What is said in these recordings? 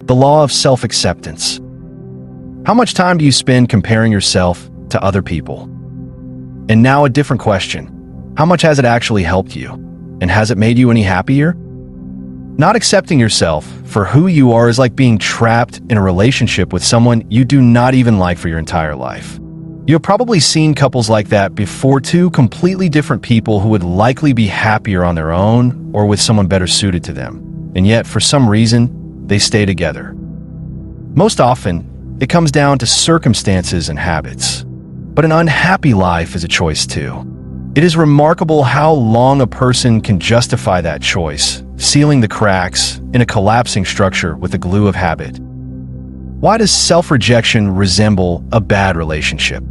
The law of self-acceptance. How much time do you spend comparing yourself to other people? And now a different question. How much has it actually helped you? And has it made you any happier? Not accepting yourself for who you are is like being trapped in a relationship with someone you do not even like for your entire life. You have probably seen couples like that before, two completely different people who would likely be happier on their own or with someone better suited to them. And yet, for some reason, they stay together. Most often, it comes down to circumstances and habits. But an unhappy life is a choice too. It is remarkable how long a person can justify that choice, sealing the cracks in a collapsing structure with the glue of habit. Why does self-rejection resemble a bad relationship?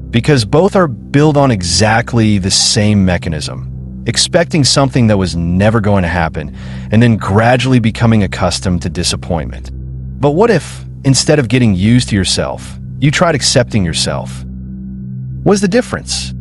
Because both are built on exactly the same mechanism, expecting something that was never going to happen, and then gradually becoming accustomed to disappointment. But what if, instead of getting used to yourself, you tried accepting yourself? What's the difference?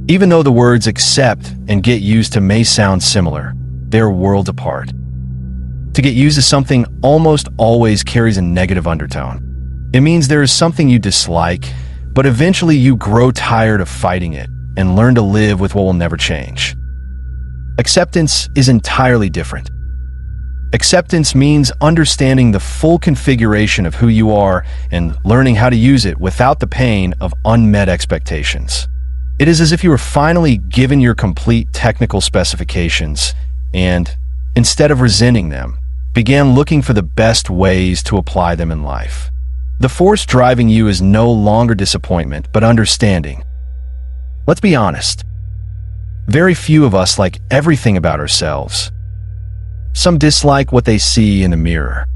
Even though the words accept and get used to may sound similar, they're worlds apart. To get used to something almost always carries a negative undertone. It means there is something you dislike, but eventually you grow tired of fighting it and learn to live with what will never change. Acceptance is entirely different. Acceptance means understanding the full configuration of who you are and learning how to use it without the pain of unmet expectations. It is as if you were finally given your complete technical specifications and, instead of resenting them, began looking for the best ways to apply them in life. The force driving you is no longer disappointment, but understanding. Let's be honest. Very few of us like everything about ourselves. Some dislike what they see in the mirror.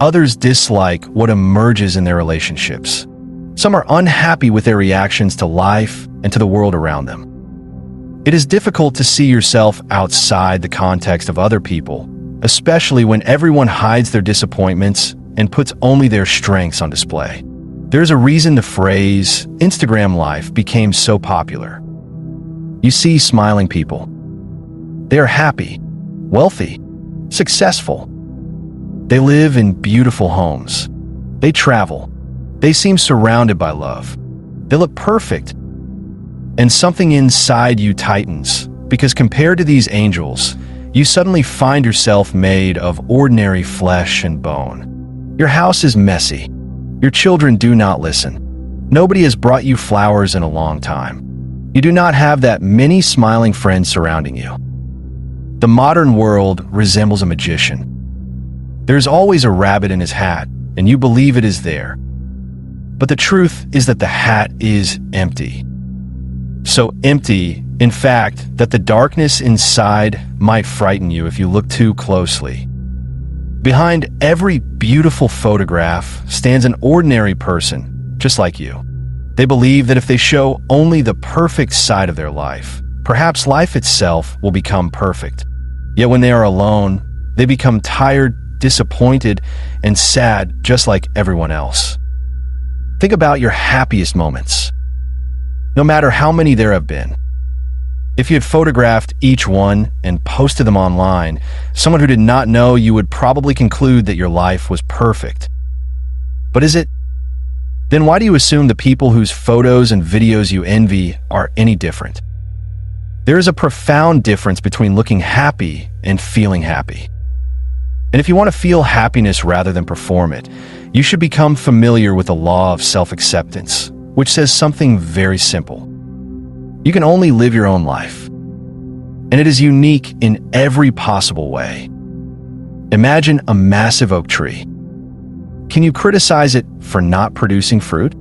Others dislike what emerges in their relationships. Some are unhappy with their reactions to life and to the world around them. It is difficult to see yourself outside the context of other people, especially when everyone hides their disappointments and puts only their strengths on display. There's a reason the phrase Instagram life became so popular. You see smiling people. They are happy, wealthy, successful. They live in beautiful homes. They travel. They seem surrounded by love. They look perfect. And something inside you tightens, because compared to these angels, you suddenly find yourself made of ordinary flesh and bone. Your house is messy. Your children do not listen. Nobody has brought you flowers in a long time. You do not have that many smiling friends surrounding you. The modern world resembles a magician. There's always a rabbit in his hat, and you believe it is there. But the truth is that the hat is empty. So empty, in fact, that the darkness inside might frighten you if you look too closely. Behind every beautiful photograph stands an ordinary person, just like you. They believe that if they show only the perfect side of their life, perhaps life itself will become perfect. Yet when they are alone, they become tired, disappointed, and sad just like everyone else. Think about your happiest moments. No matter how many there have been. If you had photographed each one and posted them online, someone who did not know you would probably conclude that your life was perfect. But is it? Then why do you assume the people whose photos and videos you envy are any different? There is a profound difference between looking happy and feeling happy. And if you want to feel happiness rather than perform it, you should become familiar with the law of self-acceptance, which says something very simple. You can only live your own life, and it is unique in every possible way. Imagine a massive oak tree. Can you criticize it for not producing fruit?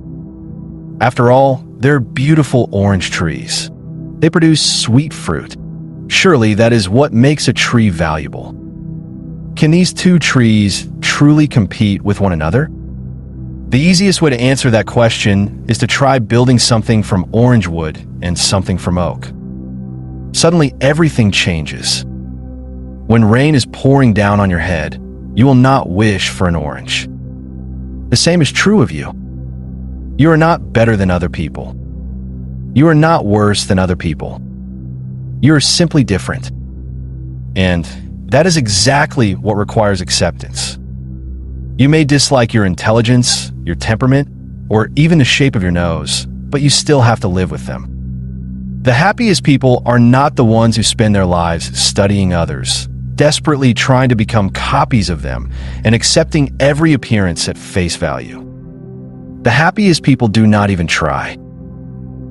After all, they're beautiful orange trees. They produce sweet fruit. Surely that is what makes a tree valuable. Can these two trees truly compete with one another? The easiest way to answer that question is to try building something from orange wood and something from oak. Suddenly, everything changes. When rain is pouring down on your head, you will not wish for an orange. The same is true of you. You are not better than other people. You are not worse than other people. You are simply different. And that is exactly what requires acceptance. You may dislike your intelligence, your temperament, or even the shape of your nose, but you still have to live with them. The happiest people are not the ones who spend their lives studying others, desperately trying to become copies of them, and accepting every appearance at face value. The happiest people do not even try.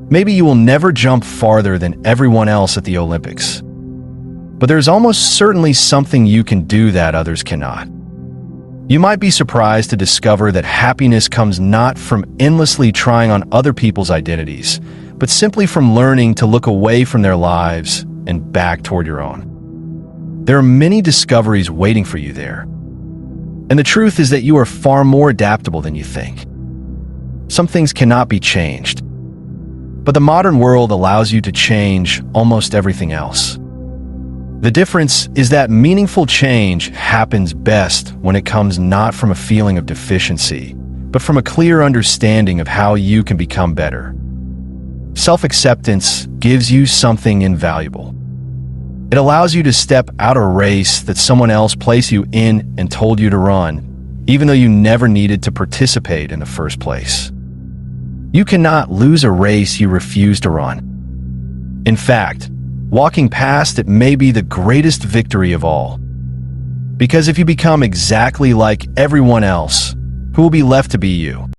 Maybe you will never jump farther than everyone else at the Olympics, but there's almost certainly something you can do that others cannot. You might be surprised to discover that happiness comes not from endlessly trying on other people's identities, but simply from learning to look away from their lives and back toward your own. There are many discoveries waiting for you there. And the truth is that you are far more adaptable than you think. Some things cannot be changed, but the modern world allows you to change almost everything else. The difference is that meaningful change happens best when it comes not from a feeling of deficiency, but from a clear understanding of how you can become better. Self-acceptance gives you something invaluable. It allows you to step out of a race that someone else placed you in and told you to run, even though you never needed to participate in the first place. You cannot lose a race you refuse to run. In fact, walking past it may be the greatest victory of all. Because if you become exactly like everyone else, who will be left to be you?